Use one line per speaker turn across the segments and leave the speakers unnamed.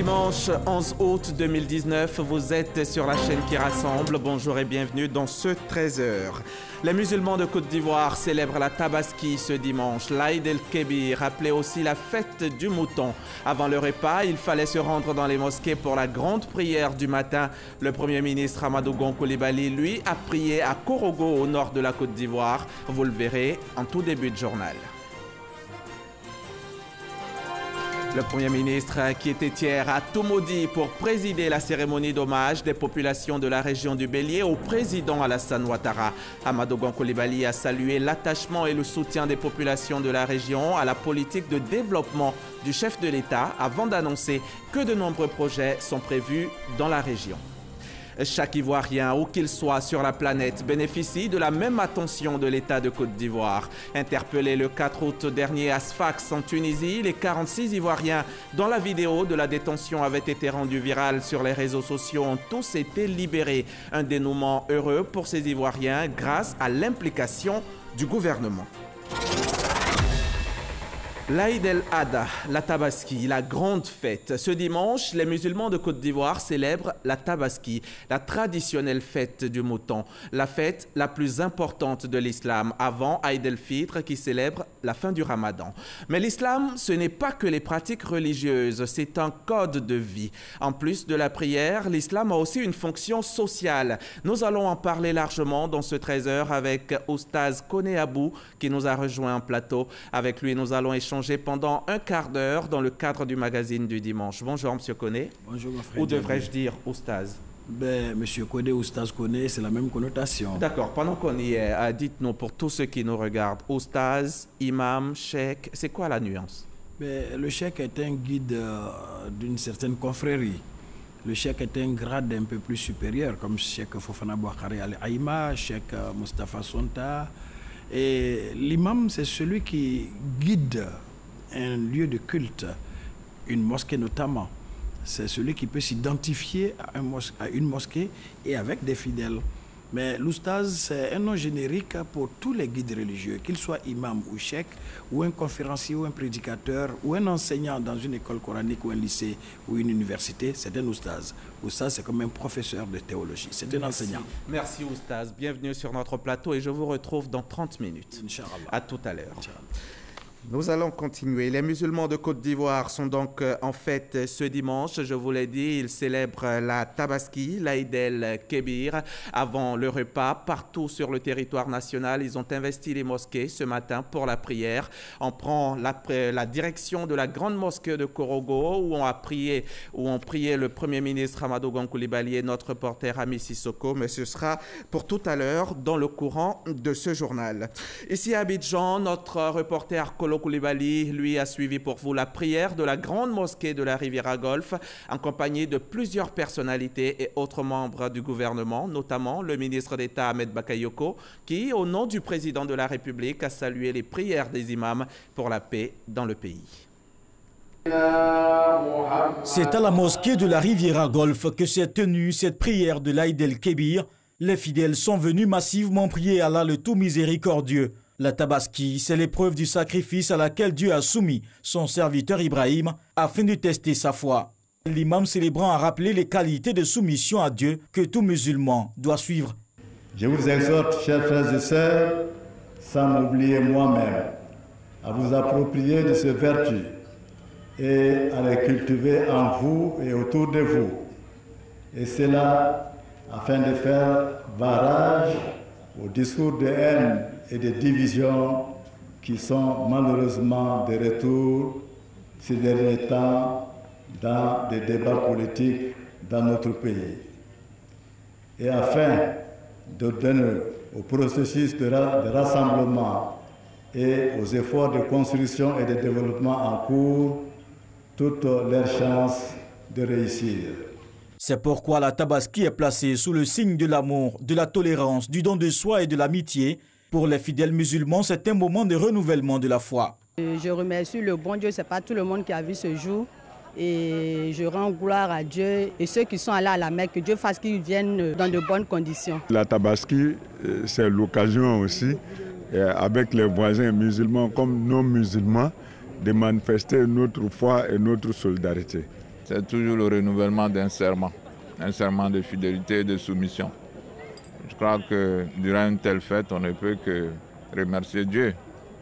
Dimanche 11 août 2019, vous êtes sur la chaîne qui rassemble. Bonjour et bienvenue dans ce 13h. Les musulmans de Côte d'Ivoire célèbrent la Tabaski ce dimanche, l'Aïd el-Kébir, appelée aussi la fête du mouton. Avant le repas, il fallait se rendre dans les mosquées pour la grande prière du matin. Le Premier ministre Amadou Gon Coulibaly, lui, a prié à Korogo, au nord de la Côte d'Ivoire. Vous le verrez en tout début de journal. Le Premier ministre, qui était hier à Toumoudi pour présider la cérémonie d'hommage des populations de la région du Bélier au président Alassane Ouattara. Amadou Gon Coulibaly a salué l'attachement et le soutien des populations de la région à la politique de développement du chef de l'État avant d'annoncer que de nombreux projets sont prévus dans la région. Chaque Ivoirien, où qu'il soit sur la planète, bénéficie de la même attention de l'État de Côte d'Ivoire. Interpellés le 4 août dernier à Sfax, en Tunisie, les 46 Ivoiriens dont la vidéo de la détention avait été rendue virale sur les réseaux sociaux ont tous été libérés. Un dénouement heureux pour ces Ivoiriens grâce à l'implication du gouvernement. L'Aïd el-Adha, la Tabaski, la grande fête. Ce dimanche, les musulmans de Côte d'Ivoire célèbrent la Tabaski, la traditionnelle fête du mouton, la fête la plus importante de l'islam avant Aïd el-Fitr qui célèbre la fin du Ramadan. Mais l'islam, ce n'est pas que les pratiques religieuses, c'est un code de vie. En plus de la prière, l'islam a aussi une fonction sociale. Nous allons en parler largement dans ce 13h avec Oustaz Koné Abou qui nous a rejoint en plateau. Avec lui, nous allons échanger pendant un quart d'heure dans le cadre du magazine du dimanche. Bonjour, M. Koné.
Bonjour, mon frère.
Ou devrais-je dire Oustaz?
Monsieur Koné, Oustaz Koné, c'est la même connotation.
D'accord, pendant qu'on y est, dites-nous pour tous ceux qui nous regardent, Oustaz, imam, cheikh, c'est quoi la nuance?
Le cheikh est un guide d'une certaine confrérie. Le cheikh est un grade un peu plus supérieur, comme cheikh Fofana Bouakari Al-Aïma, cheikh Moustapha Sonta. Et l'imam, c'est celui qui guide un lieu de culte, une mosquée notamment. C'est celui qui peut s'identifier à une mosquée et avec des fidèles. Mais l'oustaz, c'est un nom générique pour tous les guides religieux, qu'ils soient imam ou cheikh, ou un conférencier ou un prédicateur, ou un enseignant dans une école coranique ou un lycée ou une université, c'est un oustaz. Oustaz, c'est comme un professeur de théologie, c'est un enseignant.
Merci oustaz, bienvenue sur notre plateau et je vous retrouve dans 30 minutes.
Inch'Allah.
À tout à l'heure. Nous allons continuer. Les musulmans de Côte d'Ivoire sont donc en fête ce dimanche. Je vous l'ai dit, ils célèbrent la Tabaski, l'Aïd el-Kébir. Avant le repas, partout sur le territoire national, ils ont investi les mosquées ce matin pour la prière. On prend la direction de la grande mosquée de Korogo où ont prié le Premier ministre Amadou Gon Coulibaly et notre reporter Ami Sissoko. Mais ce sera pour tout à l'heure dans le courant de ce journal. Ici à Abidjan, notre reporter Coulibaly, lui, a suivi pour vous la prière de la grande mosquée de la Riviera Golfe, accompagnée de plusieurs personnalités et autres membres du gouvernement, notamment le ministre d'État Ahmed Bakayoko, qui, au nom du président de la République, a salué les prières des imams pour la paix dans le pays.
C'est à la mosquée de la Riviera Golfe que s'est tenue cette prière de l'Aïd el-Kébir. Les fidèles sont venus massivement prier Allah le tout miséricordieux. La Tabaski, c'est l'épreuve du sacrifice à laquelle Dieu a soumis son serviteur Ibrahim afin de tester sa foi. L'imam célébrant a rappelé les qualités de soumission à Dieu que tout musulman doit suivre.
Je vous exhorte, chers frères et sœurs, sans m'oublier moi-même, à vous approprier de ces vertus et à les cultiver en vous et autour de vous. Et cela afin de faire barrage aux discours de haine et de divisions qui sont malheureusement de retour ces derniers temps dans des débats politiques dans notre pays. Et afin de donner au processus de rassemblement et aux efforts de construction et de développement en cours toutes leurs chances de réussir.
C'est pourquoi la Tabaski est placée sous le signe de l'amour, de la tolérance, du don de soi et de l'amitié. Pour les fidèles musulmans, c'est un moment de renouvellement de la foi.
Je remercie le bon Dieu, ce n'est pas tout le monde qui a vu ce jour. Et je rends gloire à Dieu et ceux qui sont allés à la Mecque, que Dieu fasse qu'ils viennent dans de bonnes conditions.
La Tabaski, c'est l'occasion aussi, avec les voisins musulmans comme non musulmans, de manifester notre foi et notre solidarité.
c'est toujours le renouvellement d'un serment de fidélité et de soumission. Je crois que durant une telle fête, on ne peut que remercier Dieu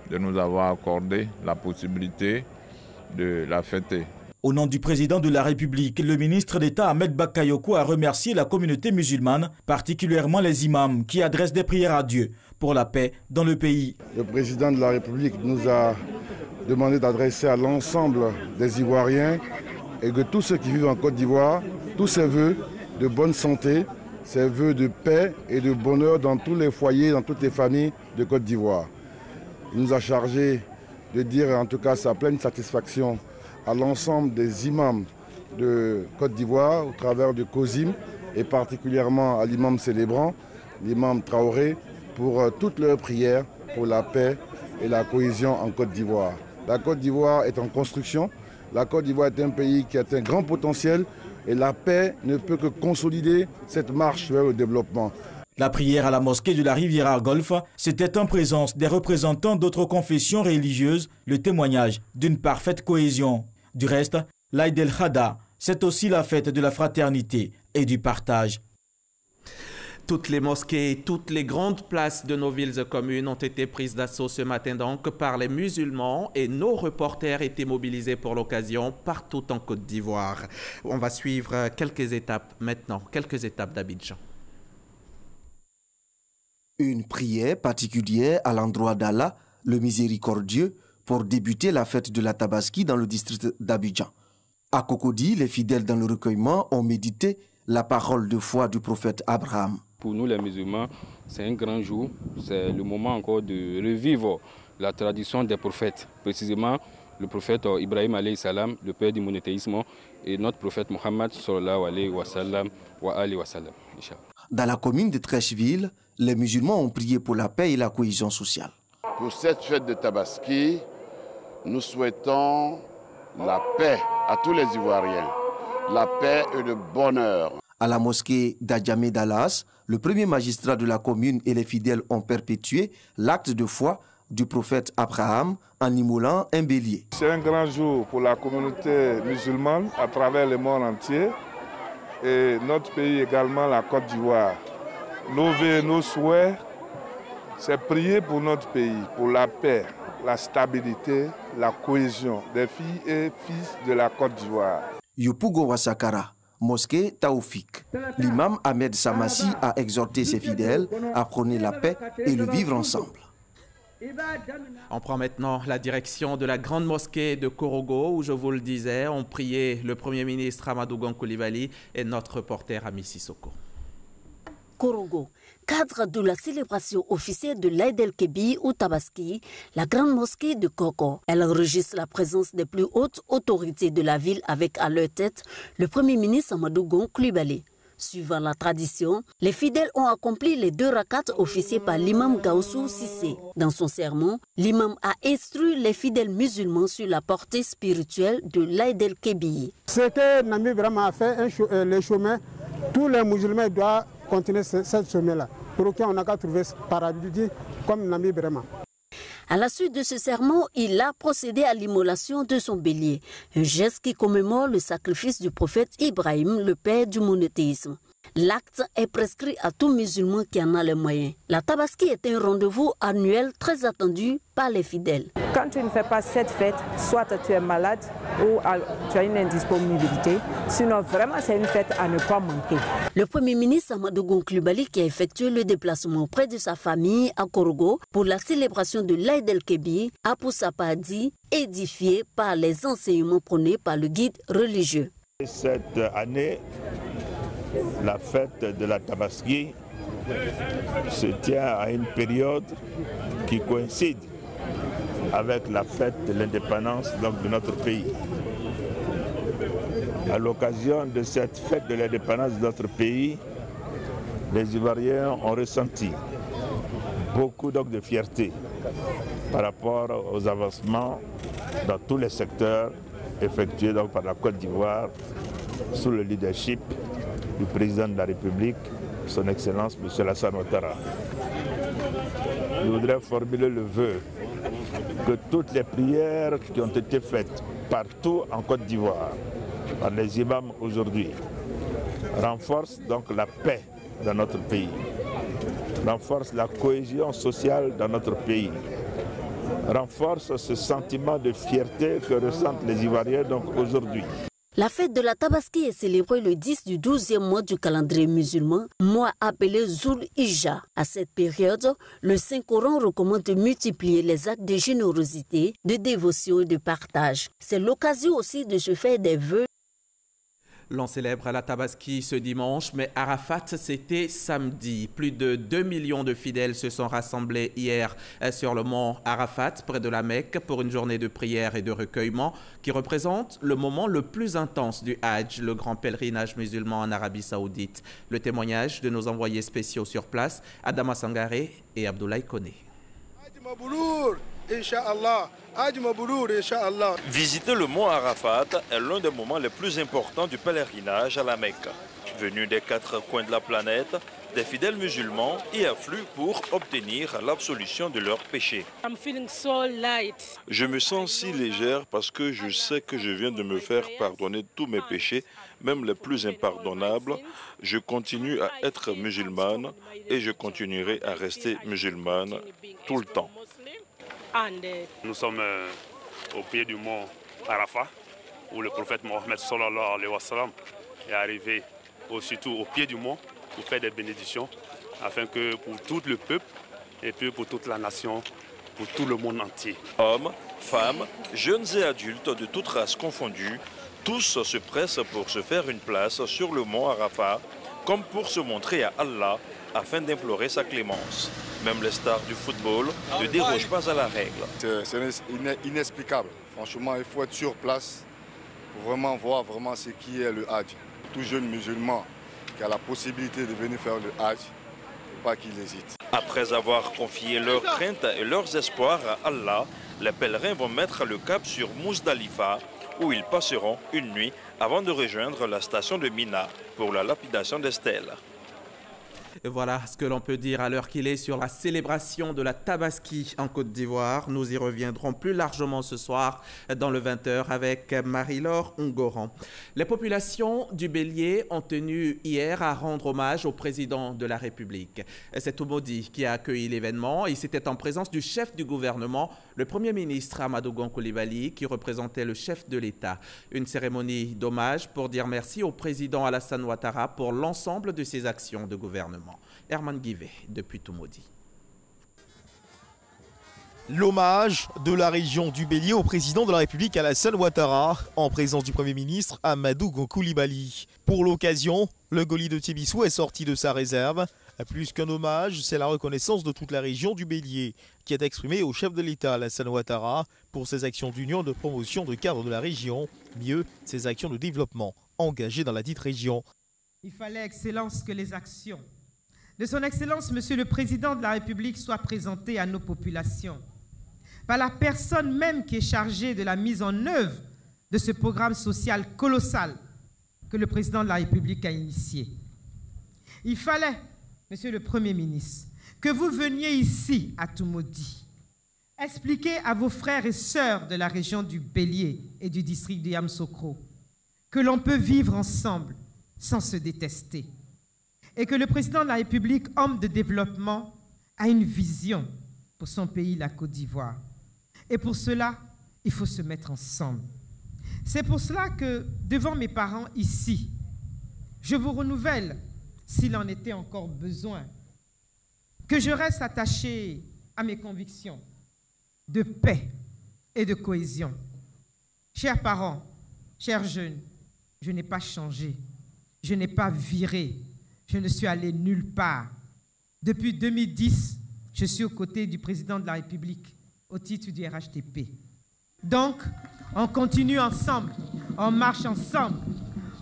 de nous avoir accordé la possibilité de la fêter.
Au nom du président de la République, le ministre d'État Ahmed Bakayoko a remercié la communauté musulmane, particulièrement les imams qui adressent des prières à Dieu pour la paix dans le pays.
Le président de la République nous a demandé d'adresser à l'ensemble des Ivoiriens et que tous ceux qui vivent en Côte d'Ivoire, tous ses vœux de bonne santé, ses vœux de paix et de bonheur dans tous les foyers, dans toutes les familles de Côte d'Ivoire. Il nous a chargé de dire en tout cas sa pleine satisfaction à l'ensemble des imams de Côte d'Ivoire au travers du COSIM et particulièrement à l'imam célébrant, l'imam Traoré, pour toutes leurs prières pour la paix et la cohésion en Côte d'Ivoire. La Côte d'Ivoire est en construction, la Côte d'Ivoire est un pays qui a un grand potentiel et la paix ne peut que consolider cette marche vers le développement.
La prière à la mosquée de la Riviera Golf, c'était en présence des représentants d'autres confessions religieuses, le témoignage d'une parfaite cohésion. Du reste, l'Aïd el-Khada, c'est aussi la fête de la fraternité et du partage.
Toutes les mosquées et toutes les grandes places de nos villes et communes ont été prises d'assaut ce matin donc par les musulmans et nos reporters étaient mobilisés pour l'occasion partout en Côte d'Ivoire. On va suivre quelques étapes maintenant, quelques étapes d'Abidjan.
Une prière particulière à l'endroit d'Allah, le miséricordieux, pour débuter la fête de la Tabaski dans le district d'Abidjan. À Cocody, les fidèles dans le recueillement ont médité la parole de foi du prophète Abraham.
Pour nous les musulmans, c'est un grand jour, c'est le moment encore de revivre la tradition des prophètes, précisément le prophète Ibrahim alayhi salam, le père du monothéisme, et notre prophète Mohammed sallallahu alayhi wa sallam wa alayhi wa sallam.
Dans la commune de Trècheville, les musulmans ont prié pour la paix et la cohésion sociale.
Pour cette fête de Tabaski, nous souhaitons la paix à tous les Ivoiriens, la paix et le bonheur.
À la mosquée d'Adjamé Dallas, le premier magistrat de la commune et les fidèles ont perpétué l'acte de foi du prophète Abraham en immolant un bélier.
C'est un grand jour pour la communauté musulmane à travers le monde entier et notre pays également, la Côte d'Ivoire. Nos vœux, nos souhaits, c'est prier pour notre pays, pour la paix, la stabilité, la cohésion des filles et fils de la Côte d'Ivoire.
Yopougo Wasakara, mosquée Taoufik. L'imam Ahmed Samassi a exhorté ses fidèles à prôner la paix et le vivre ensemble.
On prend maintenant la direction de la grande mosquée de Korogo où, je vous le disais, ont prié le Premier ministre Amadou Gon Coulibaly et notre reporter Ami Sissoko.
Korogo, cadre de la célébration officielle de l'Aïd el-Kébir ou Tabaski, la grande mosquée de Koko. Elle enregistre la présence des plus hautes autorités de la ville avec à leur tête le Premier ministre Amadou Gon Coulibaly. Suivant la tradition, les fidèles ont accompli les 2 rakats officiés par l'imam Gaoussou Sissé. Dans son sermon, l'imam a instruit les fidèles musulmans sur la portée spirituelle de l'Aïd el-Kébir.
Ce que Nami vraiment a fait, le chemin, tous les musulmans doivent continuer ce chemin-là. Pour auquel on n'a qu'à trouver ce paradis comme Nami vraiment.
À la suite de ce sermon, il a procédé à l'immolation de son bélier, un geste qui commémore le sacrifice du prophète Ibrahim, le père du monothéisme. L'acte est prescrit à tout musulman qui en a les moyens. La Tabaski est un rendez-vous annuel très attendu par les fidèles.
Quand tu ne fais pas cette fête, soit tu es malade ou tu as une indisponibilité. Sinon, vraiment, c'est une fête à ne pas manquer.
Le Premier ministre Amadou Gon Coulibaly, qui a effectué le déplacement auprès de sa famille à Korogo pour la célébration de l'Aïd el-Kébir, a pour sa part dit édifié par les enseignements prônés par le guide religieux.
Cette année, la fête de la Tabaski se tient à une période qui coïncide avec la fête de l'indépendance de notre pays. À l'occasion de cette fête de l'indépendance de notre pays, les Ivoiriens ont ressenti beaucoup de fierté par rapport aux avancements dans tous les secteurs effectués par la Côte d'Ivoire sous le leadership du président de la République, son Excellence M. Alassane Ouattara. Je voudrais formuler le vœu que toutes les prières qui ont été faites partout en Côte d'Ivoire, par les imams aujourd'hui renforce donc la paix dans notre pays, renforce la cohésion sociale dans notre pays, renforce ce sentiment de fierté que ressentent les Ivoiriens donc aujourd'hui.
La fête de la Tabaski est célébrée le 10 du 12e mois du calendrier musulman, mois appelé Zul Hijja. À cette période, le Saint-Coran recommande de multiplier les actes de générosité, de dévotion et de partage. C'est l'occasion aussi de se faire des vœux.
L'on célèbre la Tabaski ce dimanche, mais Arafat, c'était samedi. Plus de 2 millions de fidèles se sont rassemblés hier sur le mont Arafat, près de la Mecque, pour une journée de prière et de recueillement qui représente le moment le plus intense du Hajj, le grand pèlerinage musulman en Arabie Saoudite. Le témoignage de nos envoyés spéciaux sur place, Adama Sangaré et Abdoulaye Koné.
Visiter le mont Arafat est l'un des moments les plus importants du pèlerinage à la Mecque. Venus des 4 coins de la planète, des fidèles musulmans y affluent pour obtenir l'absolution de leurs péchés.
Je me sens si légère parce que je sais que je viens de me faire pardonner tous mes péchés, même les plus impardonnables. Je continue à être musulmane et je continuerai à rester musulmane tout le temps.
Nous sommes au pied du mont Arafat, où le prophète Mohammed sallallahu alayhi wa sallam est arrivé aussitôt au pied du mont pour faire des bénédictions, afin que pour tout le peuple et puis pour toute la nation, pour tout le monde entier.
Hommes, femmes, jeunes et adultes de toutes races confondues, tous se pressent pour se faire une place sur le mont Arafat, comme pour se montrer à Allah afin d'implorer sa clémence. Même les stars du football ne dérogent pas à la règle.
C'est inexplicable. Franchement, il faut être sur place pour vraiment voir ce qui est le Hajj. Tout jeune musulman qui a la possibilité de venir faire le Hajj, il ne faut pas qu'il hésite.
Après avoir confié leurs craintes et leurs espoirs à Allah, les pèlerins vont mettre le cap sur Mousdalifa, où ils passeront une nuit avant de rejoindre la station de Mina pour la lapidation des stèles.
Et voilà ce que l'on peut dire à l'heure qu'il est sur la célébration de la Tabaski en Côte d'Ivoire. Nous y reviendrons plus largement ce soir dans le 20h avec Marie-Laure Ongoran. Les populations du Bélier ont tenu hier à rendre hommage au président de la République. C'est Toumoudi qui a accueilli l'événement et c'était en présence du chef du gouvernement, le Premier ministre Amadou Gon Coulibaly, qui représentait le chef de l'État. Une cérémonie d'hommage pour dire merci au président Alassane Ouattara pour l'ensemble de ses actions de gouvernement. Herman Guivet, depuis Toumoudi.
L'hommage de la région du Bélier au président de la République Alassane Ouattara, en présence du Premier ministre Amadou Gon Coulibaly. Pour l'occasion, le Goli de Tébissou est sorti de sa réserve. Plus qu'un hommage, c'est la reconnaissance de toute la région du Bélier qui est exprimée au chef de l'État Alassane Ouattara pour ses actions d'union, de promotion de cadre de la région, mieux, ses actions de développement engagées dans la dite région.
Il fallait, Excellence, que les actions de son Excellence, Monsieur le Président de la République, soient présentées à nos populations par la personne même qui est chargée de la mise en œuvre de ce programme social colossal que le Président de la République a initié. Il fallait, Monsieur le Premier ministre, que vous veniez ici à Toumoudi expliquer à vos frères et sœurs de la région du Bélier et du district de Yamoussoukro que l'on peut vivre ensemble sans se détester. Et que le président de la République, homme de développement, a une vision pour son pays, la Côte d'Ivoire. Et pour cela, il faut se mettre ensemble. C'est pour cela que, devant mes parents ici, je vous renouvelle, s'il en était encore besoin, que je reste attaché à mes convictions de paix et de cohésion. Chers parents, chers jeunes, je n'ai pas changé, je n'ai pas viré. Je ne suis allé nulle part. Depuis 2010, je suis aux côtés du président de la République au titre du RHTP. Donc, on continue ensemble, on marche ensemble,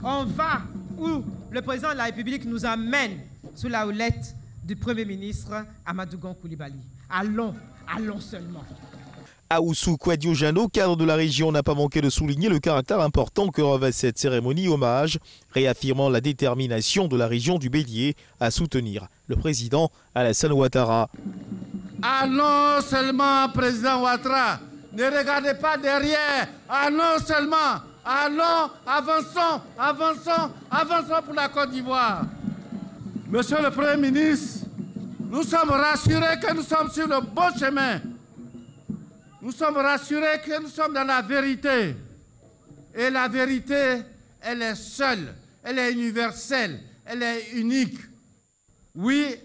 on va où le président de la République nous amène sous la houlette du Premier ministre Amadou Gon Coulibaly. Allons, allons seulement.
Aoussou Kouadiojano, cadre de la région, n'a pas manqué de souligner le caractère important que revêt cette cérémonie hommage, réaffirmant la détermination de la région du Bélier à soutenir le président Alassane Ouattara.
Allons seulement, président Ouattara, ne regardez pas derrière, allons seulement,
Allons, avançons, avançons, avançons pour la Côte d'Ivoire. Monsieur le Premier ministre, nous sommes rassurés que nous sommes sur le bon chemin. Nous sommes rassurés que nous sommes dans la vérité. Et la vérité, elle est seule, elle est universelle, elle est unique. Oui,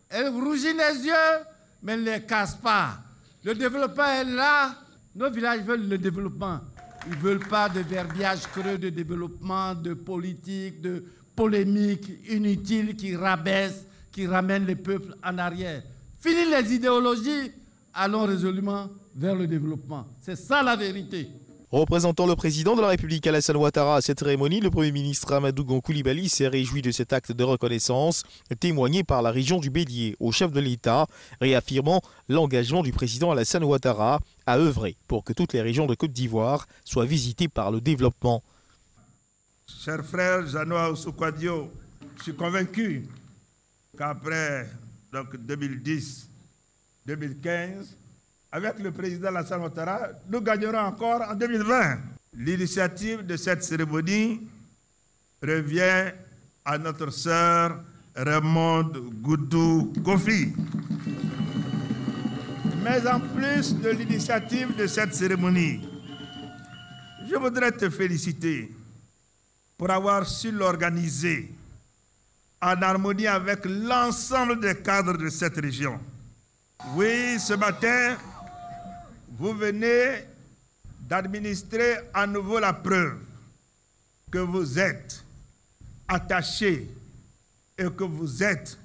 elle rougit les yeux, mais elle ne les casse pas. Le développement est là. Nos villages veulent le développement. Ils ne veulent pas de verbiage creux de développement, de politique, de polémique inutile qui rabaisse, qui ramène les peuples en arrière. Fini les idéologies, allons résolument vers le développement. C'est ça la vérité.
Représentant le président de la République Alassane Ouattara à cette cérémonie, le Premier ministre Amadou Gon Coulibaly s'est réjoui de cet acte de reconnaissance témoigné par la région du Bélier au chef de l'État, réaffirmant l'engagement du président Alassane Ouattara à œuvrer pour que toutes les régions de Côte d'Ivoire soient visitées par le développement.
Cher frère Janoa Oussou-Kouadio, je suis convaincu qu'après 2010-2015, avec le président Alassane Ouattara, nous gagnerons encore en 2020. L'initiative de cette cérémonie revient à notre sœur Raymonde Goudou Kofi. Mais en plus de l'initiative de cette cérémonie, je voudrais te féliciter pour avoir su l'organiser en harmonie avec l'ensemble des cadres de cette région. Oui, ce matin, vous venez d'administrer à nouveau la preuve que vous êtes attachés et que vous êtes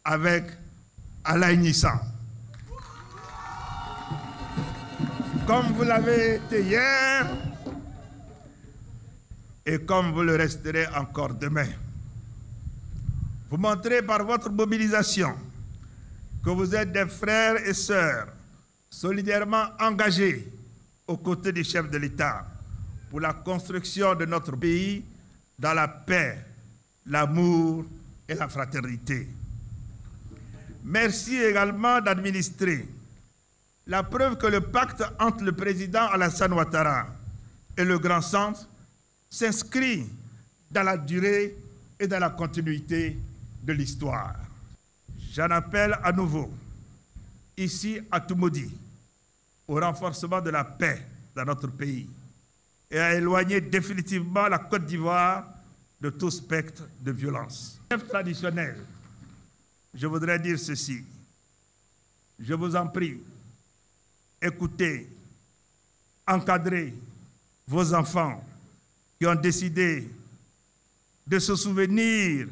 avec Alain Nissa. Comme vous l'avez été hier et comme vous le resterez encore demain. Vous montrez par votre mobilisation que vous êtes des frères et sœurs solidairement engagés aux côtés du chef de l'État pour la construction de notre pays dans la paix, l'amour et la fraternité. Merci également d'administrer la preuve que le pacte entre le président Alassane Ouattara et le Grand Centre s'inscrit dans la durée et dans la continuité de l'histoire. J'en appelle à nouveau, ici à Toumoudi, au renforcement de la paix dans notre pays et à éloigner définitivement la Côte d'Ivoire de tout spectre de violence. Chef traditionnel, je voudrais dire ceci. Je vous en prie, écoutez, encadrez vos enfants qui ont décidé de se souvenir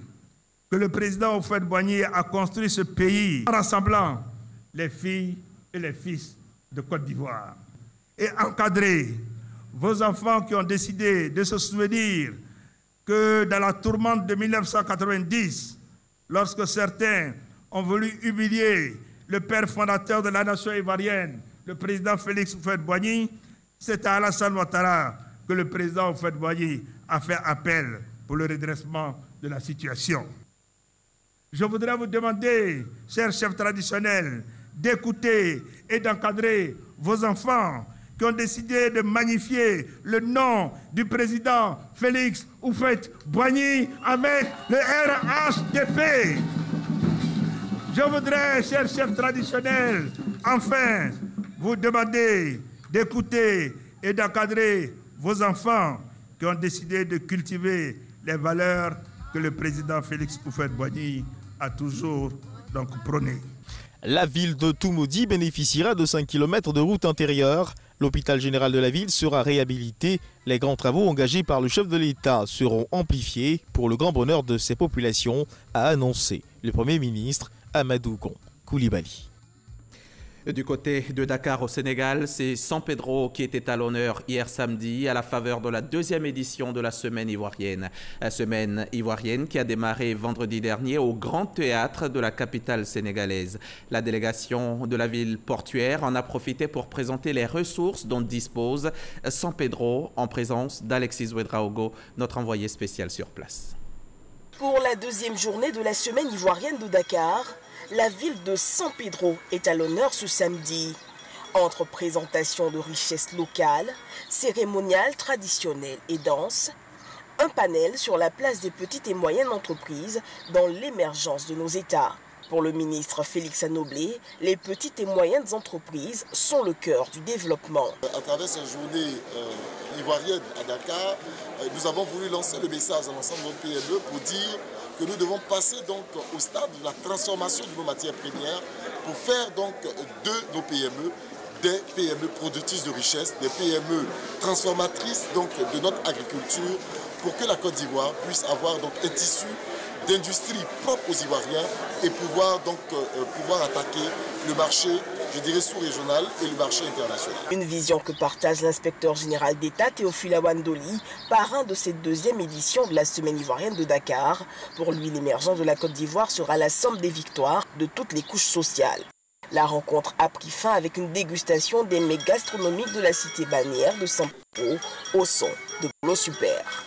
que le président Houphouët-Boigny a construit ce pays en rassemblant les filles et les fils de Côte d'Ivoire. Et encadrez vos enfants qui ont décidé de se souvenir que dans la tourmente de 1990, lorsque certains ont voulu humilier le père fondateur de la nation ivoirienne, le président Félix Houphouët-Boigny, c'est à Alassane Ouattara que le président Houphouët-Boigny a fait appel pour le redressement de la situation. Je voudrais vous demander, chers chefs traditionnels, d'écouter et d'encadrer vos enfants qui ont décidé de magnifier le nom du président Félix Houphouët-Boigny avec le RHDP. Je voudrais, chers chefs traditionnels, enfin vous demander d'écouter et d'encadrer vos enfants qui ont décidé de cultiver les valeurs que le président Félix Houphouët-Boigny a toujours prônées.
La ville de Toumoudi bénéficiera de 5 km de route intérieure. L'hôpital général de la ville sera réhabilité. Les grands travaux engagés par le chef de l'État seront amplifiés pour le grand bonheur de ces populations, a annoncé le Premier ministre Amadou Gon Coulibaly.
Du côté de Dakar au Sénégal, c'est San Pedro qui était à l'honneur hier samedi à la faveur de la 2e édition de la Semaine ivoirienne. La Semaine ivoirienne qui a démarré vendredi dernier au Grand Théâtre de la capitale sénégalaise. La délégation de la ville portuaire en a profité pour présenter les ressources dont dispose San Pedro en présence d'Alexis Ouedraogo, notre envoyé spécial sur place.
Pour la 2e journée de la Semaine ivoirienne de Dakar, la ville de San Pedro est à l'honneur ce samedi. Entre présentation de richesses locales, cérémoniales, traditionnelles et danses, un panel sur la place des petites et moyennes entreprises dans l'émergence de nos États. Pour le ministre Félix Anoblé, les petites et moyennes entreprises sont le cœur du développement.
À travers cette journée ivoirienne à Dakar, nous avons voulu lancer le message à l'ensemble de nos PME pour dire que nous devons passer donc au stade de la transformation de nos matières premières pour faire donc de nos PME des PME productrices de richesse, des PME transformatrices donc de notre agriculture pour que la Côte d'Ivoire puisse avoir donc un tissu d'industrie propre aux Ivoiriens et pouvoir attaquer le marché, je dirais, sous-régional et le marché international.
Une vision que partage l'inspecteur général d'État Théophile Awandoli, parrain de cette deuxième édition de la Semaine ivoirienne de Dakar. Pour lui, l'émergence de la Côte d'Ivoire sera la somme des victoires de toutes les couches sociales. La rencontre a pris fin avec une dégustation des mets gastronomiques de la cité balnéaire de Saint-Pau au son de Polo Super.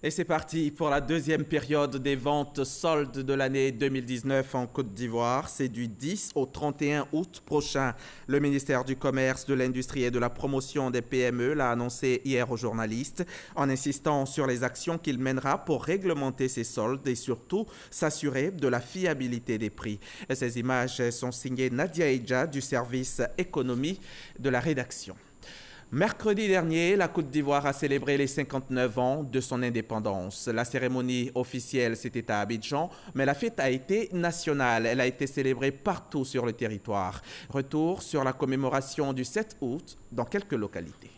Et c'est parti pour la deuxième période des ventes soldes de l'année 2019 en Côte d'Ivoire. C'est du 10 au 31 août prochain. Le ministère du Commerce, de l'Industrie et de la Promotion des PME l'a annoncé hier aux journalistes en insistant sur les actions qu'il mènera pour réglementer ces soldes et surtout s'assurer de la fiabilité des prix. Et ces images sont signées Nadia Eidja du service économie de la rédaction. Mercredi dernier, la Côte d'Ivoire a célébré les 59 ans de son indépendance. La cérémonie officielle, c'était à Abidjan, mais la fête a été nationale. Elle a été célébrée partout sur le territoire. Retour sur la commémoration du 7 août dans quelques localités.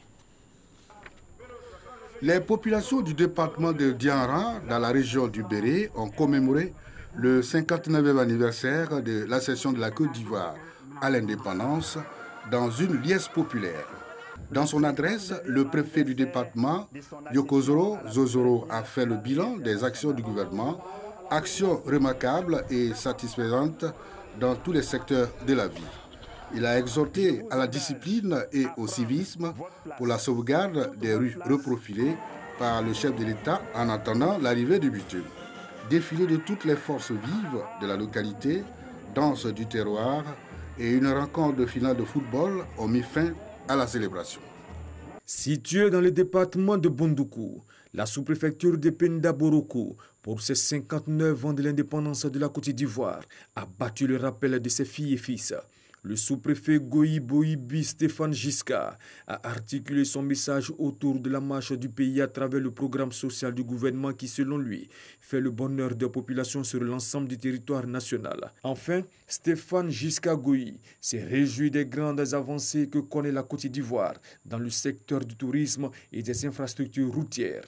Les populations du département de Dianra, dans la région du Béré, ont commémoré le 59e anniversaire de l'accession de la Côte d'Ivoire à l'indépendance dans une liesse populaire. Dans son adresse, le préfet du département, Yokozoro Zozoro, a fait le bilan des actions du gouvernement, actions remarquables et satisfaisantes dans tous les secteurs de la vie. Il a exhorté à la discipline et au civisme pour la sauvegarde des rues reprofilées par le chef de l'État en attendant l'arrivée du bitume. Défilé de toutes les forces vives de la localité, danse du terroir et une rencontre de finale de football ont mis fin à la célébration.
Située dans le département de Bondoukou, la sous-préfecture de Penda Boroko, pour ses 59 ans de l'indépendance de la Côte d'Ivoire, a battu le rappel de ses filles et fils. Le sous-préfet Goyi Boibi Stéphane Giscard a articulé son message autour de la marche du pays à travers le programme social du gouvernement qui, selon lui, fait le bonheur des populations sur l'ensemble du territoire national. Enfin, Stéphane Giscard Goyi s'est réjoui des grandes avancées que connaît la Côte d'Ivoire dans le secteur du tourisme et des infrastructures routières.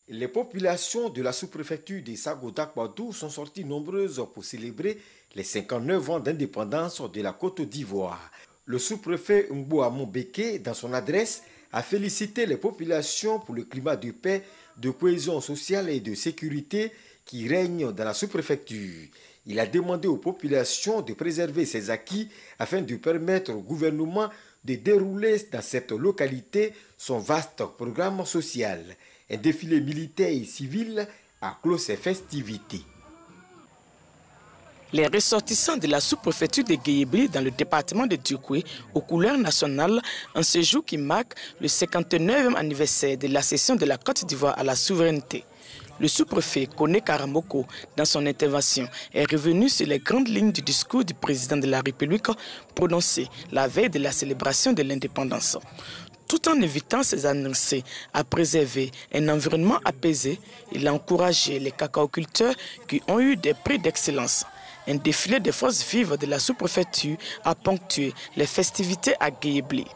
Les populations de la sous-préfecture de Sago-Dakbadou sont sorties nombreuses pour célébrer les 59 ans d'indépendance de la Côte d'Ivoire. Le sous-préfet Mbouamon Beke, dans son adresse, a félicité les populations pour le climat de paix, de cohésion sociale et de sécurité qui règne dans la sous-préfecture. Il a demandé aux populations de préserver ces acquis afin de permettre au gouvernement de dérouler dans cette localité son vaste programme social. Un défilé militaire et civil a clos ces festivités.
Les ressortissants de la sous-préfecture de Guéhébri dans le département de Djokoué aux couleurs nationales, en ce jour qui marque le 59e anniversaire de l'accession de la Côte d'Ivoire à la souveraineté. Le sous-préfet Koné Karamoko, dans son intervention, est revenu sur les grandes lignes du discours du président de la République prononcé la veille de la célébration de l'indépendance. Tout en évitant ses annoncés à préserver un environnement apaisé, il a encouragé les cacaoculteurs qui ont eu des prix d'excellence. Un défilé de forces vives de la sous-préfecture a ponctué les festivités à Guéhébli.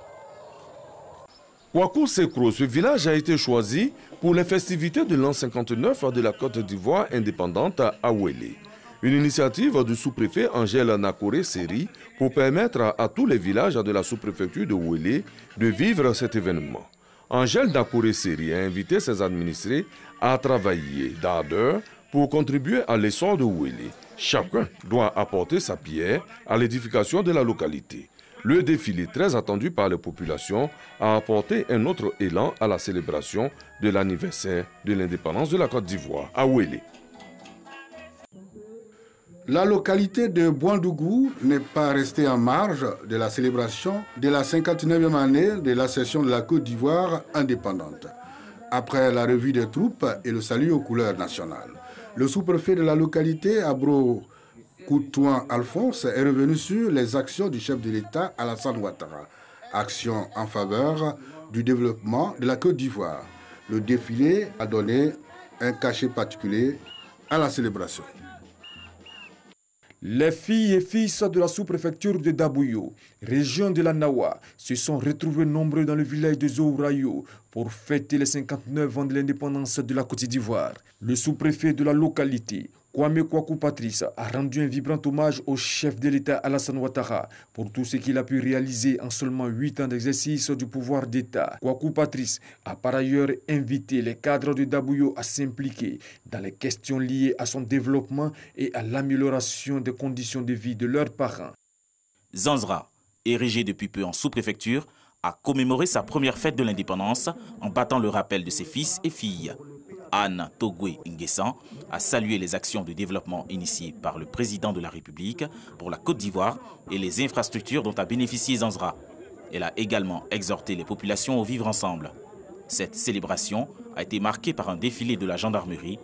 Kwakou Sekro, ce village a été choisi pour les festivités de l'an 59 de la Côte d'Ivoire indépendante à Ouélé. Une initiative du sous-préfet Angèle Nakore Seri pour permettre à tous les villages de la sous-préfecture de Ouélé de vivre cet événement. Angèle Nakore Seri a invité ses administrés à travailler d'ardeur pour contribuer à l'essor de Ouélé. Chacun doit apporter sa pierre à l'édification de la localité. Le défilé très attendu par les populations a apporté un autre élan à la célébration de l'anniversaire de l'indépendance de la Côte d'Ivoire à Ouélé.
La localité de Bouandougou n'est pas restée en marge de la célébration de la 59e année de l'accession de la Côte d'Ivoire indépendante. Après la revue des troupes et le salut aux couleurs nationales, le sous-préfet de la localité, Abro Koutouan Alphonse, est revenu sur les actions du chef de l'État Alassane Ouattara, actions en faveur du développement de la Côte d'Ivoire. Le défilé a donné un cachet particulier à la célébration.
Les filles et fils de la sous-préfecture de Dabouyo, région de la Nawa, se sont retrouvés nombreux dans le village de Zourayo pour fêter les 59 ans de l'indépendance de la Côte d'Ivoire. Le sous-préfet de la localité, Kwame Kwaku Patrice, a rendu un vibrant hommage au chef de l'État Alassane Ouattara pour tout ce qu'il a pu réaliser en seulement 8 ans d'exercice du pouvoir d'État. Kwaku Patrice a par ailleurs invité les cadres de Dabouyo à s'impliquer dans les questions liées à son développement et à l'amélioration des conditions de vie de leurs parents.
Zanzra, érigé depuis peu en sous-préfecture, a commémoré sa première fête de l'indépendance en battant le rappel de ses fils et filles. Anne Togwe Nguessan a salué les actions de développement initiées par le président de la République pour la Côte d'Ivoire et les infrastructures dont a bénéficié Zanzra. Elle a également exhorté les populations au vivre ensemble. Cette célébration a été marquée par un défilé de la gendarmerie,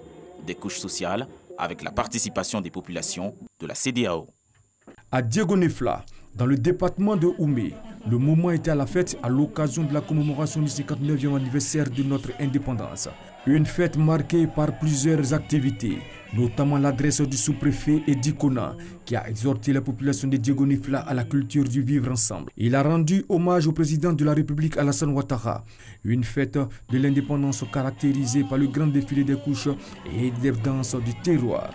des couches sociales, avec la participation des populations de la CEDEAO.
À Diegonefla, dans le département de Oumé, le moment était à la fête à l'occasion de la commémoration du 59e anniversaire de notre indépendance. Une fête marquée par plusieurs activités, notamment l'adresse du sous-préfet Edi Kona, qui a exhorté la population de Diegonefla à la culture du vivre ensemble. Il a rendu hommage au président de la République Alassane Ouattara. Une fête de l'indépendance caractérisée par le grand défilé des couches et des danses du terroir.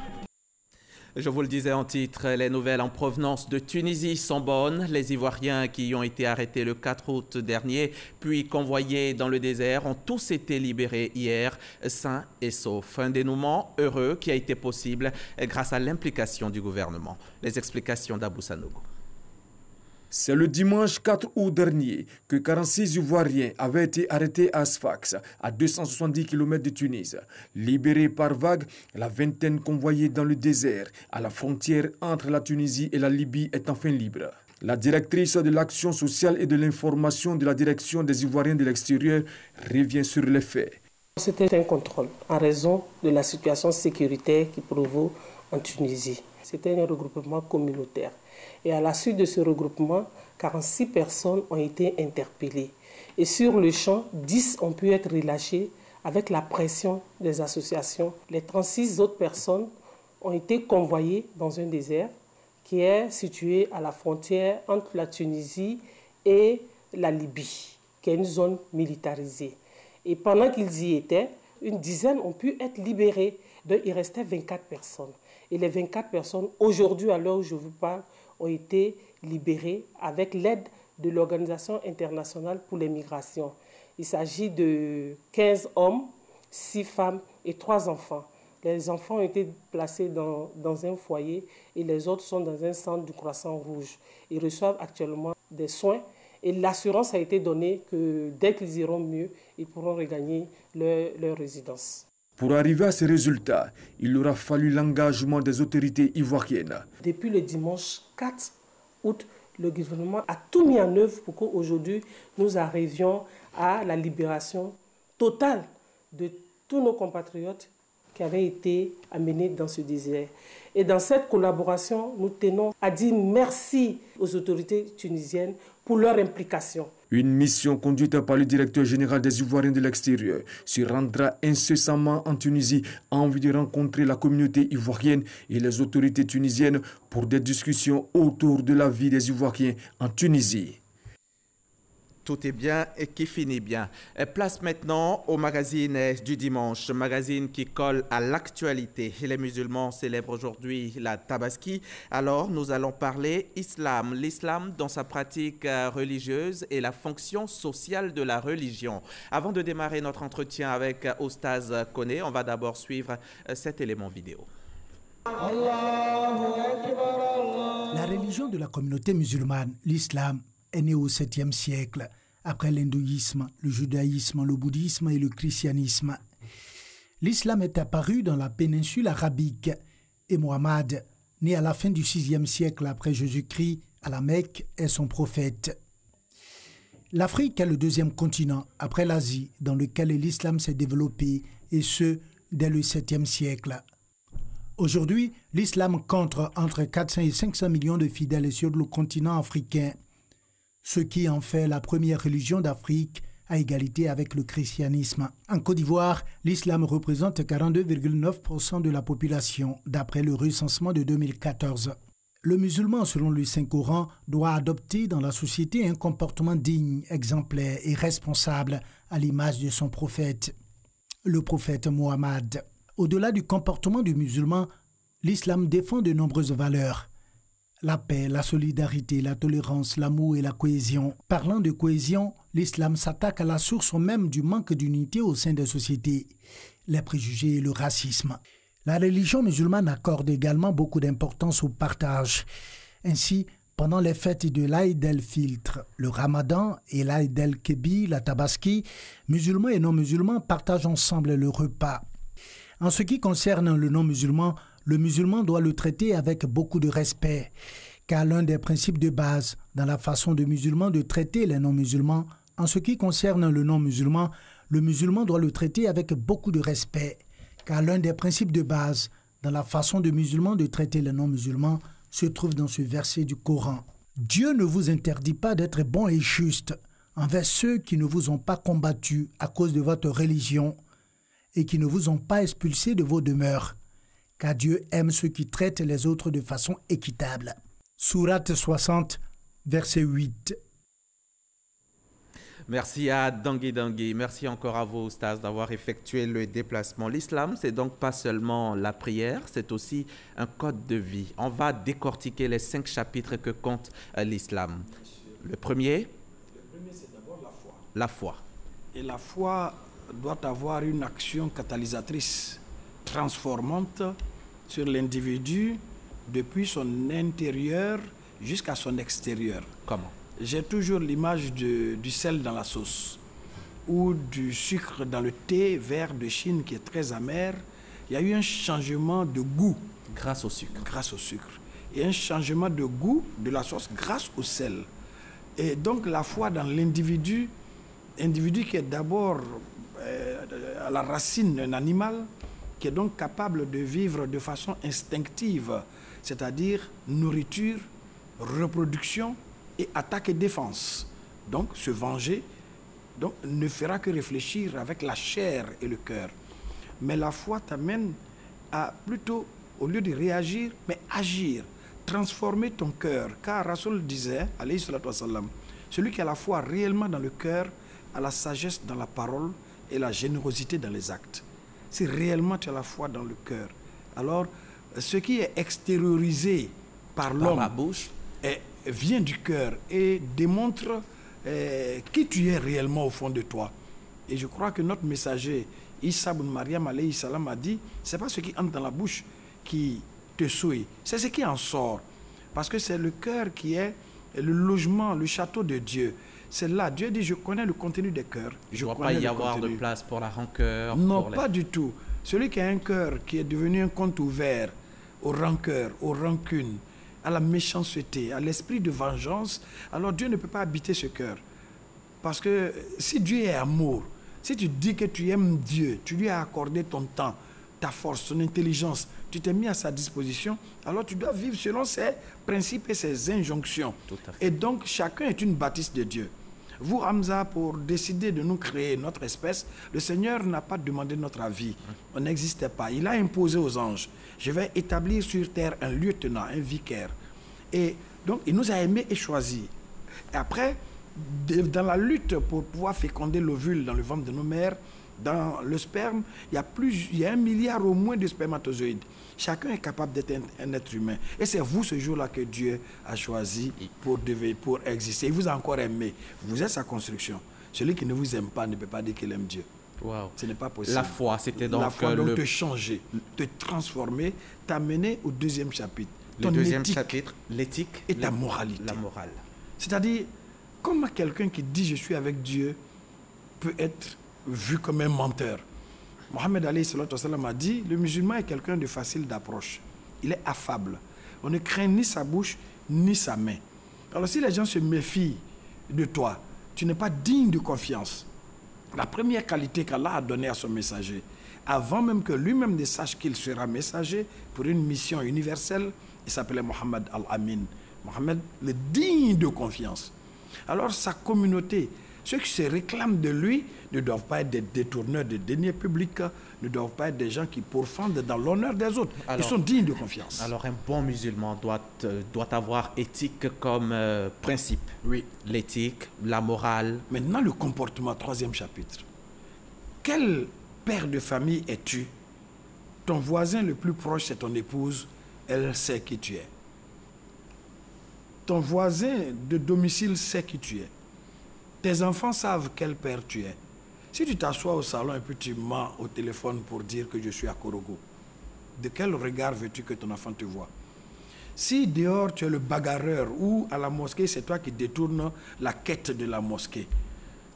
Je vous le disais en titre, les nouvelles en provenance de Tunisie sont bonnes. Les Ivoiriens qui ont été arrêtés le 4 août dernier, puis convoyés dans le désert, ont tous été libérés hier, sains et saufs. Un dénouement heureux qui a été possible grâce à l'implication du gouvernement. Les explications d'Abou Sanogo.
C'est le dimanche 4 août dernier que 46 Ivoiriens avaient été arrêtés à Sfax, à 270 km de Tunis. Libérés par vagues, la vingtaine convoyée dans le désert, à la frontière entre la Tunisie et la Libye, est enfin libre. La directrice de l'action sociale et de l'information de la direction des Ivoiriens de l'extérieur revient sur les faits.
C'était un contrôle en raison de la situation sécuritaire qui prévaut en Tunisie. C'était un regroupement communautaire. Et à la suite de ce regroupement, 46 personnes ont été interpellées. Et sur le champ, 10 ont pu être relâchées avec la pression des associations. Les 36 autres personnes ont été convoyées dans un désert qui est situé à la frontière entre la Tunisie et la Libye, qui est une zone militarisée. Et pendant qu'ils y étaient, une dizaine ont pu être libérés. Donc, il restait 24 personnes. Et les 24 personnes, aujourd'hui, à l'heure où je vous parle, ont été libérées avec l'aide de l'Organisation internationale pour les migrations. Il s'agit de 15 hommes, 6 femmes et 3 enfants. Les enfants ont été placés dans un foyer et les autres sont dans un centre du Croissant Rouge. Ils reçoivent actuellement des soins et l'assurance a été donnée que dès qu'ils iront mieux, ils pourront regagner leur résidence.
Pour arriver à ces résultats, il aura fallu l'engagement des autorités ivoiriennes.
Depuis le dimanche 4 août, le gouvernement a tout mis en œuvre pour qu'aujourd'hui, nous arrivions à la libération totale de tous nos compatriotes qui avaient été amenés dans ce désert. Et dans cette collaboration, nous tenons à dire merci aux autorités tunisiennes pour leur implication.
Une mission conduite par le directeur général des Ivoiriens de l'extérieur se rendra incessamment en Tunisie en vue de rencontrer la communauté ivoirienne et les autorités tunisiennes pour des discussions autour de la vie des Ivoiriens en Tunisie.
Tout est bien et qui finit bien. Place maintenant au magazine du dimanche, magazine qui colle à l'actualité. Les musulmans célèbrent aujourd'hui la Tabaski. Alors, nous allons parler islam. L'islam dans sa pratique religieuse et la fonction sociale de la religion. Avant de démarrer notre entretien avec Oustaz Koné, on va d'abord suivre cet élément vidéo.
La religion de la communauté musulmane, l'islam, est né au 7e siècle, après l'hindouisme, le judaïsme, le bouddhisme et le christianisme. L'islam est apparu dans la péninsule arabique et Muhammad né à la fin du VIe siècle après Jésus-Christ à la Mecque, est son prophète. L'Afrique est le deuxième continent, après l'Asie, dans lequel l'islam s'est développé, et ce, dès le 7e siècle. Aujourd'hui, l'islam compte entre 400 et 500 millions de fidèles sur le continent africain, ce qui en fait la première religion d'Afrique à égalité avec le christianisme. En Côte d'Ivoire, l'islam représente 42,9% de la population, d'après le recensement de 2014. Le musulman, selon le Saint-Coran, doit adopter dans la société un comportement digne, exemplaire et responsable à l'image de son prophète, le prophète Mohammed. Au-delà du comportement du musulman, l'islam défend de nombreuses valeurs. La paix, la solidarité, la tolérance, l'amour et la cohésion. Parlant de cohésion, l'islam s'attaque à la source même du manque d'unité au sein des sociétés, les préjugés et le racisme. La religion musulmane accorde également beaucoup d'importance au partage. Ainsi, pendant les fêtes de l'Aïd el-Fitr, le Ramadan et l'Aïd el-Kébir, la Tabaski, musulmans et non-musulmans partagent ensemble le repas. En ce qui concerne le non-musulman, le musulman doit le traiter avec beaucoup de respect, car l'un des principes de base dans la façon de musulman de traiter les non-musulmans, en ce qui concerne le non-musulman, le musulman doit le traiter avec beaucoup de respect, car l'un des principes de base dans la façon de musulman de traiter les non-musulmans se trouve dans ce verset du Coran. Dieu ne vous interdit pas d'être bon et juste envers ceux qui ne vous ont pas combattu à cause de votre religion et qui ne vous ont pas expulsé de vos demeures, car Dieu aime ceux qui traitent les autres de façon équitable. Sourate 60, verset 8.
Merci à Dangui. Merci encore à vous, Stas, d'avoir effectué le déplacement. L'islam, c'est donc pas seulement la prière, c'est aussi un code de vie. On va décortiquer les 5 chapitres que compte l'islam. Le premier,
c'est d'abord la foi.
La foi.
Et la foi doit avoir une action catalysatrice, transformante sur l'individu depuis son intérieur jusqu'à son extérieur.
Comment?
J'ai toujours l'image du sel dans la sauce ou du sucre dans le thé vert de Chine qui est très amer. Il y a eu un changement de goût.
Grâce au sucre.
Grâce au sucre. Et un changement de goût de la sauce grâce au sel. Et donc la foi dans l'individu, individu qui est d'abord à la racine un animal, qui est donc capable de vivre de façon instinctive, c'est-à-dire nourriture, reproduction, et attaque et défense. Donc, se venger ne fera que réfléchir avec la chair et le cœur. Mais la foi t'amène à plutôt, au lieu de réagir, mais agir, transformer ton cœur. Car Rasoul disait, alayhi salatu wassalam, celui qui a la foi réellement dans le cœur a la sagesse dans la parole et la générosité dans les actes. Si réellement tu as la foi dans le cœur, alors ce qui est extériorisé par l'homme,
la bouche,
vient du cœur et démontre qui tu es réellement au fond de toi. Et je crois que notre messager, Issa ibn Maryam alayhi salam, a dit, c'est pas ce qui entre dans la bouche qui te souille, c'est ce qui en sort. Parce que c'est le cœur qui est le logement, le château de Dieu. C'est là, Dieu dit, je connais le contenu des cœurs.
Il ne doit pas y avoir de place pour la rancœur.
Non, pas du tout. Celui qui a un cœur qui est devenu un compte ouvert aux rancœurs, aux rancunes, à la méchanceté, à l'esprit de vengeance, alors Dieu ne peut pas habiter ce cœur. Parce que si Dieu est amour, si tu dis que tu aimes Dieu, tu lui as accordé ton temps, ta force, son intelligence, tu t'es mis à sa disposition, alors tu dois vivre selon ses principes et ses injonctions.
Tout à fait.
Et donc, chacun est une bâtisse de Dieu. Vous, Hamza, pour décider de nous créer notre espèce, le Seigneur n'a pas demandé notre avis. On n'existait pas. Il a imposé aux anges. Je vais établir sur terre un lieutenant, un vicaire. Et donc, il nous a aimés et choisis. Et après, dans la lutte pour pouvoir féconder l'ovule dans le ventre de nos mères, dans le sperme, il y a 1 milliard au moins de spermatozoïdes. Chacun est capable d'être un être humain. Et c'est vous, ce jour-là, que Dieu a choisi pour exister. Il vous a encore aimé. Vous êtes sa construction. Celui qui ne vous aime pas ne peut pas dire qu'il aime Dieu.
Wow.
Ce n'est pas possible.
La foi, c'était donc...
La foi, donc te changer, te transformer, t'amener au 2e chapitre.
Le 2e chapitre, l'éthique
et ta moralité.
La morale.
C'est-à-dire, comment quelqu'un qui dit « je suis avec Dieu » peut être vu comme un menteur. Mohammed alayhi salatu wassalam a dit, le musulman est quelqu'un de facile d'approche. Il est affable. On ne craint ni sa bouche, ni sa main. Alors si les gens se méfient de toi, tu n'es pas digne de confiance. La première qualité qu'Allah a donnée à son messager, avant même que lui-même ne sache qu'il sera messager pour une mission universelle, il s'appelait Mohammed Al-Amin. Mohammed, le digne de confiance. Alors sa communauté, ceux qui se réclament de lui, ne doivent pas être des détourneurs de deniers publics, ne doivent pas être des gens qui pourfendent dans l'honneur des autres. Ils sont dignes de confiance.
Alors un bon musulman doit avoir éthique comme principe.
Oui.
L'éthique, la morale.
Maintenant le comportement, 3e chapitre. Quel père de famille es-tu? Ton voisin le plus proche, c'est ton épouse, elle sait qui tu es. Ton voisin de domicile sait qui tu es. Tes enfants savent quel père tu es. Si tu t'assois au salon et puis tu mens au téléphone pour dire que je suis à Korogo, de quel regard veux-tu que ton enfant te voie? Si dehors tu es le bagarreur ou à la mosquée, c'est toi qui détournes la quête de la mosquée.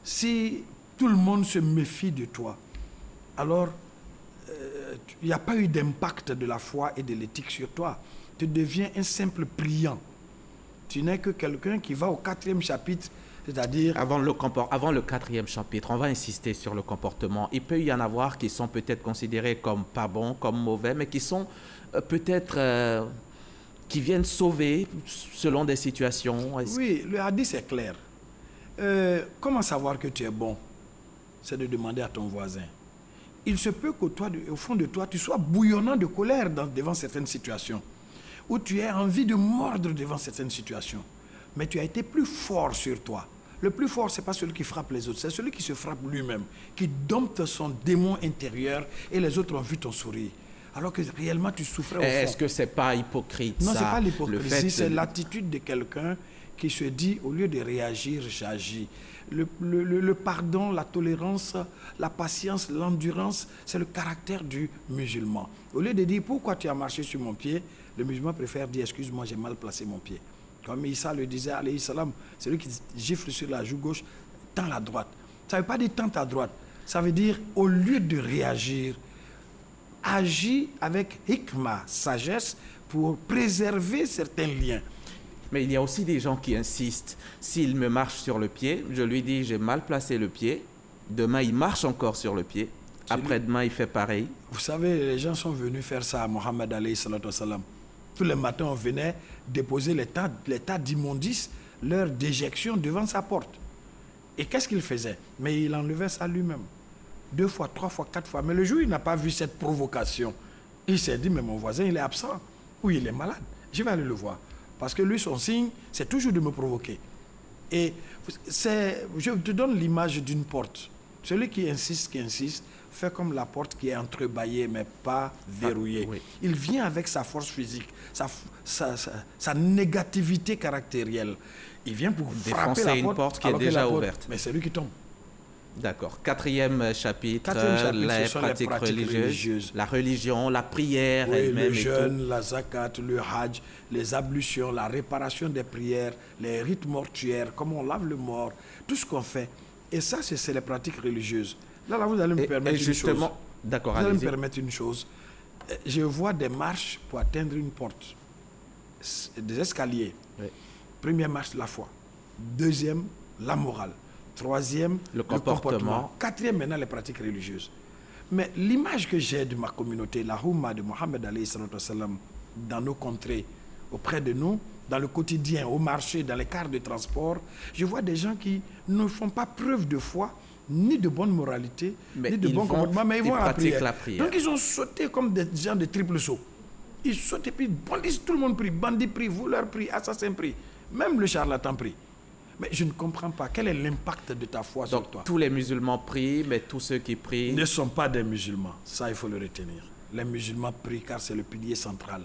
Si tout le monde se méfie de toi, alors il n'y a pas eu d'impact de la foi et de l'éthique sur toi. Tu deviens un simple priant. Tu n'es que quelqu'un qui va au 4e chapitre, c'est-à-dire...
Avant le 4e chapitre, on va insister sur le comportement. Il peut y en avoir qui sont peut-être considérés comme pas bons, comme mauvais, mais qui sont peut-être... qui viennent sauver selon des situations.
Oui, le hadith est clair. Comment savoir que tu es bon? C'est de demander à ton voisin. Il se peut qu'au fond de toi, tu sois bouillonnant de colère devant certaines situations, où tu aies envie de mordre devant certaines situations. Mais tu as été plus fort sur toi. Le plus fort, ce n'est pas celui qui frappe les autres, c'est celui qui se frappe lui-même, qui dompte son démon intérieur et les autres ont vu ton sourire. Alors que réellement, tu souffrais au fond.
Est-ce que ce n'est pas hypocrite?
Non, ce n'est pas l'hypocrisie, c'est l'attitude de quelqu'un qui se dit, au lieu de réagir, j'agis. Le pardon, la tolérance, la patience, l'endurance, c'est le caractère du musulman. Au lieu de dire, pourquoi tu as marché sur mon pied, le musulman préfère dire, excuse-moi, j'ai mal placé mon pied. Comme Issa le disait, alayhi salam, celui qui gifle sur la joue gauche, tend la droite. Ça ne veut pas dire tend ta droite. Ça veut dire, au lieu de réagir, agis avec hikmah, sagesse, pour préserver certains liens.
Mais il y a aussi des gens qui insistent. S'il me marche sur le pied, je lui dis j'ai mal placé le pied. Demain, il marche encore sur le pied. Après-demain, il fait pareil.
Vous savez, les gens sont venus faire ça à Mohammed alayhi salatu wassalam. Tous les matins, on venait déposer les tas d'immondices, leur déjection devant sa porte. Et qu'est-ce qu'il faisait? Mais il enlevait ça lui-même. 2 fois, 3 fois, 4 fois. Mais le jour où il n'a pas vu cette provocation, il s'est dit, mais mon voisin, il est absent. Ou il est malade. Je vais aller le voir. Parce que lui, son signe, c'est toujours de me provoquer. Et je te donne l'image d'une porte. Celui qui insiste, fait comme la porte qui est entrebâillée, mais pas verrouillée. Oui. Il vient avec sa force physique, sa négativité caractérielle. Il vient pour frapper la
porte qui est déjà ouverte.
Mais c'est lui qui tombe.
D'accord. 4e chapitre, les pratiques religieuses, la religion, la prière elle-même.
Le jeûne, la zakat, le hajj, les ablutions, la réparation des prières, les rites mortuaires, comment on lave le mort, tout ce qu'on fait. Et ça, c'est les pratiques religieuses. Là, vous allez me permettre une chose.
D'accord,
vous allez me permettre une chose. Je vois des marches pour atteindre une porte, des escaliers. Oui. Première marche, la foi. 2e, la morale. 3e, le comportement. 4e, maintenant, les pratiques religieuses. Mais l'image que j'ai de ma communauté, la Houmma de Mohammed alayhi salatu wassalam, dans nos contrées, auprès de nous, dans le quotidien, au marché, dans les cars de transport, je vois des gens qui ne font pas preuve de foi, ni de bonne moralité, ni de bon comportement, mais ils vont à la prière. Donc ils ont sauté comme des gens de triple saut. Ils sautent et puis bandits, tout le monde prie, bandit prie, voleur prie, assassin prie, même le charlatan prie. Mais je ne comprends pas. Quel est l'impact de ta foi sur toi?
Tous les musulmans prient, mais tous ceux qui prient...
ne sont pas des musulmans. Ça, il faut le retenir. Les musulmans prient car c'est le pilier central.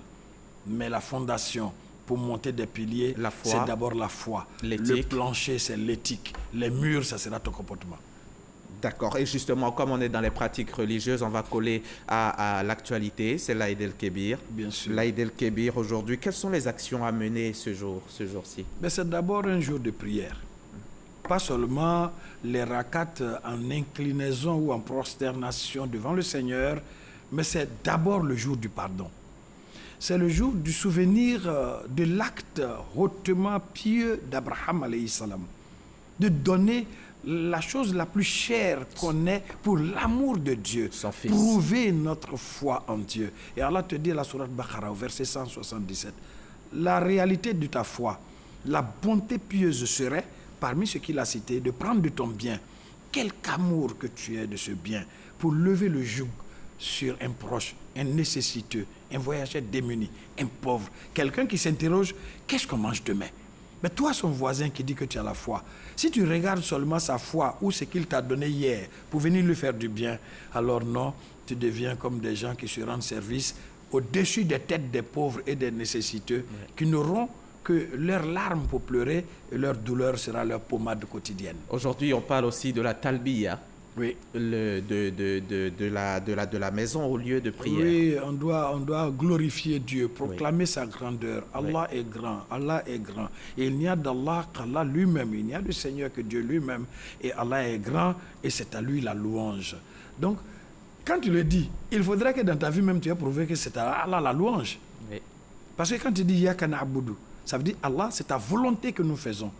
Mais la fondation pour monter des piliers, c'est d'abord la foi. Le plancher, c'est l'éthique. Les murs, ça sera ton comportement.
D'accord. Et justement, comme on est dans les pratiques religieuses, on va coller à l'actualité. C'est l'Aïd el-Kébir.
Bien sûr.
L'Aïd el-Kébir aujourd'hui. Quelles sont les actions à mener ce jour-ci?
C'est d'abord un jour de prière. Pas seulement les rakats en inclinaison ou en prosternation devant le Seigneur, mais c'est d'abord le jour du pardon. c'est le jour du souvenir de l'acte hautement pieux d'Abraham alayhi salam, de donner la chose la plus chère qu'on ait pour l'amour de Dieu, prouver notre foi en Dieu. Et Allah te dit à la sourate Baqara, au verset 177, la réalité de ta foi, la bonté pieuse serait, parmi ce qu'il a cité, de prendre de ton bien, quelque amour que tu aies de ce bien, pour lever le joug sur un proche, un nécessiteux, un voyageur démuni, un pauvre, quelqu'un qui s'interroge, qu'est-ce qu'on mange demain? Mais toi, son voisin qui dit que tu as la foi, si tu regardes seulement sa foi ou ce qu'il t'a donné hier pour venir lui faire du bien, alors non, tu deviens comme des gens qui se rendent service au-dessus des têtes des pauvres et des nécessiteux, qui n'auront que leurs larmes pour pleurer et leur douleur sera leur pommade quotidienne.
Aujourd'hui, on parle aussi de la talbiya.
Oui.
De la maison au lieu de prière.
Oui, on doit glorifier Dieu, proclamer sa grandeur. Allah est grand, Allah est grand. Et il n'y a d'Allah qu'Allah lui-même, il n'y a de Seigneur que Dieu lui-même. Et Allah est grand et c'est à lui la louange. Donc, quand tu le dis, il faudrait que dans ta vie même tu aies prouvé que c'est à Allah la louange. Oui. Parce que quand tu dis Yaka na'budu, ça veut dire Allah, c'est ta volonté que nous faisons.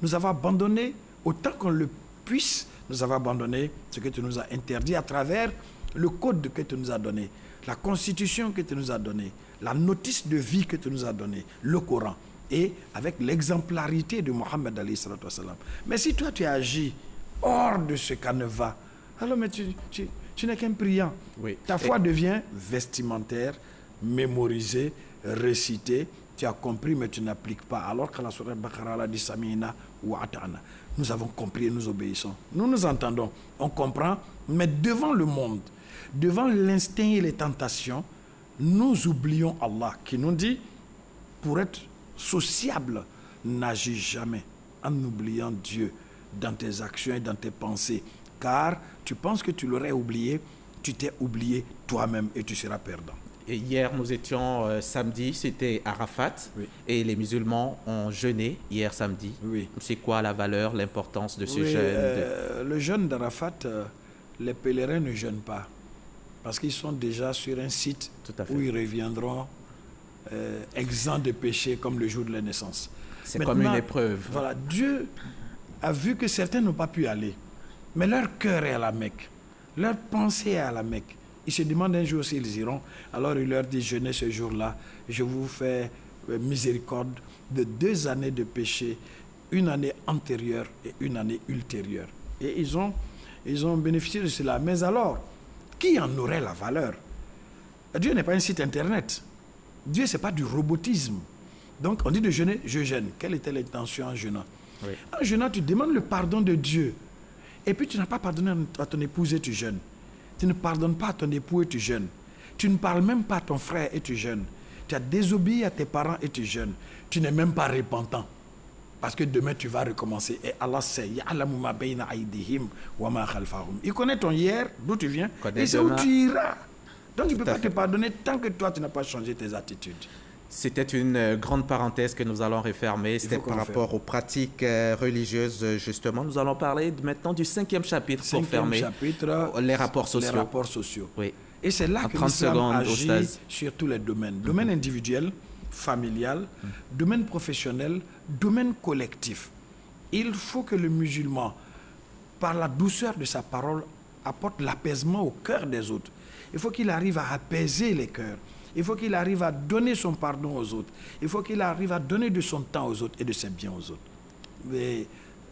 Nous avons abandonné autant qu'on le puisse. Nous avons abandonné ce que tu nous as interdit à travers le code que tu nous as donné, la constitution que tu nous as donnée, la notice de vie que tu nous as donnée, le Coran, et avec l'exemplarité de Mohammed alayhi salatu wassalam. Mais si toi tu agis hors de ce canevas, alors mais tu n'es qu'un priant. Oui. Ta foi devient vestimentaire, mémorisée, récitée. Tu as compris, mais tu n'appliques pas. Alors que la sourate Baqara a dit Samina wa ata'ana. Nous avons compris et nous obéissons. Nous nous entendons, on comprend, mais devant le monde, devant l'instinct et les tentations, nous oublions Allah qui nous dit, pour être sociable, n'agis jamais en oubliant Dieu dans tes actions et dans tes pensées. Car tu penses que tu l'aurais oublié, tu t'es oublié toi-même et tu seras perdant.
Et hier, nous étions samedi, c'était Arafat, et les musulmans ont jeûné hier samedi. Oui. C'est quoi la valeur, l'importance de ce jeûne
Le jeûne d'Arafat, les pèlerins ne jeûnent pas, parce qu'ils sont déjà sur un site où ils reviendront exempts de péché comme le jour de la naissance.
C'est comme une épreuve.
Voilà, Dieu a vu que certains n'ont pas pu aller, mais leur cœur est à la Mecque, leur pensée est à la Mecque. Ils se demandent un jour s'ils iront. Alors il leur dit, jeûnez ce jour-là, je vous fais miséricorde de 2 années de péché, une année antérieure et une année ultérieure. Et ils ont bénéficié de cela. Mais alors, qui en aurait la valeur? Dieu n'est pas un site internet. Dieu, ce n'est pas du robotisme. Donc on dit de jeûner, je jeûne. Quelle était l'intention en jeûnant? En jeûnant, tu demandes le pardon de Dieu. Et puis tu n'as pas pardonné à ton épouse et tu jeûnes. Tu ne pardonnes pas à ton époux et tu jeûnes. Tu ne parles même pas à ton frère et tu jeûnes. Tu as désobéi à tes parents et tu jeûnes. Tu n'es même pas repentant. Parce que demain tu vas recommencer. Et Allah sait. Il connaît ton hier, d'où tu viens, et c'est où tu iras. Donc il ne peut pas te pardonner tant que toi tu n'as pas changé tes attitudes.
C'était une grande parenthèse que nous allons refermer. C'était par rapport aux pratiques religieuses, justement. Nous allons parler maintenant du 5e chapitre pour fermer les rapports sociaux.
Les rapports sociaux.
Oui.
Et c'est là que l'islam agit sur tous les domaines. Domaine individuel, familial, domaine professionnel, domaine collectif. Il faut que le musulman, par la douceur de sa parole, apporte l'apaisement au cœur des autres. Il faut qu'il arrive à apaiser les cœurs. Il faut qu'il arrive à donner son pardon aux autres. Il faut qu'il arrive à donner de son temps aux autres et de ses biens aux autres. Mais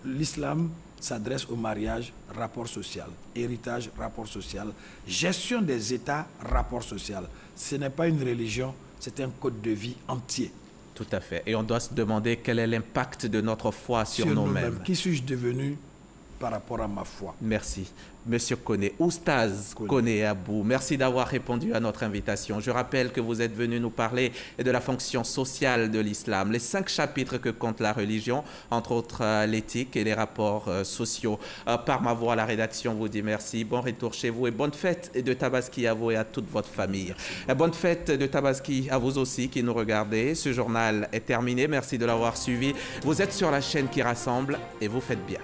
l'islam s'adresse au mariage, rapport social. Héritage, rapport social. Gestion des États, rapport social. Ce n'est pas une religion, c'est un code de vie entier.
Tout à fait. Et on doit se demander quel est l'impact de notre foi sur nous-mêmes.
Qui suis-je devenu par rapport à ma foi?
Merci. Monsieur Kone, Oustaz Kone Abou, merci d'avoir répondu à notre invitation. Je rappelle que vous êtes venu nous parler de la fonction sociale de l'islam, les 5 chapitres que compte la religion, entre autres l'éthique et les rapports sociaux. Par ma voix, la rédaction vous dit merci. Bon retour chez vous et bonne fête de Tabaski à vous et à toute votre famille. Bonne fête de Tabaski à vous aussi qui nous regardez. Ce journal est terminé. Merci de l'avoir suivi. Vous êtes sur la chaîne qui rassemble et vous faites bien.